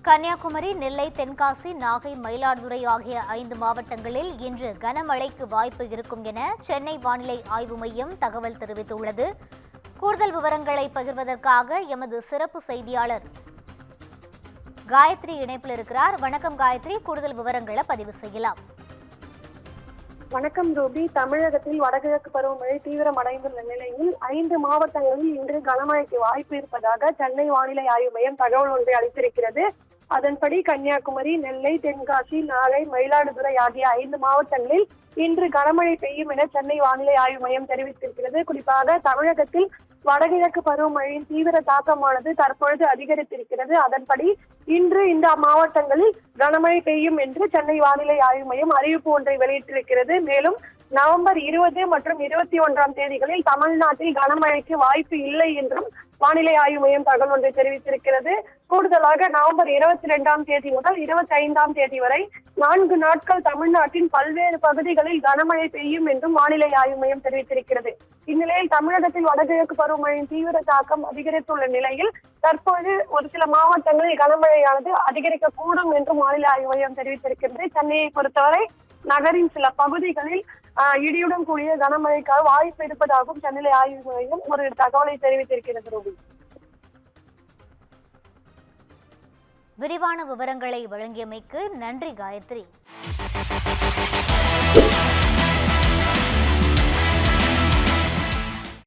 கன்னியாகுமரி, நெல்லை, தென்காசி, நாகை, மயிலாடுதுறை ஆகிய 5 மாவட்டங்களில் இன்று கனமழைக்கு வாய்ப்பு இருக்கும் என சென்னை வானிலை ஆய்வு மையம் தகவல் தெரிவித்துள்ளது. கூடுதல் விவரங்களை பகிர்வதற்காக எமது சிறப்பு செய்தியாளர் காயத்ரி இணைப்பில் இருக்கிறார். வணக்கம் காயத்ரி, கூடுதல் விவரங்களை பதிவு செய்யலாம். வணக்கம் ரூபி. தமிழகத்தில் வடகிழக்கு பருவமழை தீவிரமடைந்துள்ள நிலையில் 5 மாவட்டங்களில் இன்று கனமழைக்கு வாய்ப்பு இருப்பதாக சென்னை வானிலை ஆய்வு மையம் தகவல் ஒன்றை அளித்திருக்கிறது. அதன்படி கன்னியாகுமரி, நெல்லை, தென்காசி, நாகை, மயிலாடுதுறை ஆகிய 5 மாவட்டங்களில் இன்று கனமழை பெய்யும் என சென்னை வானிலை ஆய்வு மையம் தெரிவித்திருக்கிறது. குறிப்பாக தமிழகத்தில் வடகிழக்கு பருவமழையின் தீவிர தாக்கமானது தற்பொழுது அதிகரித்திருக்கிறது. அதன்படி இன்று இந்த மாவட்டங்களில் கனமழை பெய்யும் என்று சென்னை வானிலை ஆய்வு மையம் அறிவிப்பு ஒன்றை வெளியிட்டிருக்கிறது. மேலும் நவம்பர் 20 மற்றும் 21ஆம் தேதிகளில் தமிழ்நாட்டில் கனமழைக்கு வாய்ப்பு இல்லை என்றும் வானிலை ஆய்வு மையம் தகவல் ஒன்றை தெரிவித்திருக்கிறது. கூடுதலாக நவம்பர் 22ஆம் தேதி முதல் 25ஆம் தேதி வரை 4 நாட்கள் தமிழ்நாட்டின் பல்வேறு பகுதிகளில் கனமழை பெய்யும் என்றும் வானிலை ஆய்வு மையம் தெரிவித்திருக்கிறது. இந்நிலையில் தமிழகத்தில் வடகிழக்கு பருவமழையின் தீவிர தாக்கம் அதிகரித்துள்ள நிலையில் தற்போது ஒரு சில மாவட்டங்களில் கனமழையானது அதிகரிக்கக்கூடும் என்றும் வானிலை ஆய்வு மையம் தெரிவித்திருக்கிறது. சென்னையை பொறுத்தவரை நகரின் சில பகுதிகளில் இடியுடன் கூடிய கனமழைக்காக வாய்ப்பு இருப்பதாகவும் சென்னை ஆய்வு மையம் ஒரு தகவலை தெரிவித்திருக்கிறது. ரூபி, விரிவான விவரங்களை வழங்கியமைக்கு நன்றி காயத்ரி.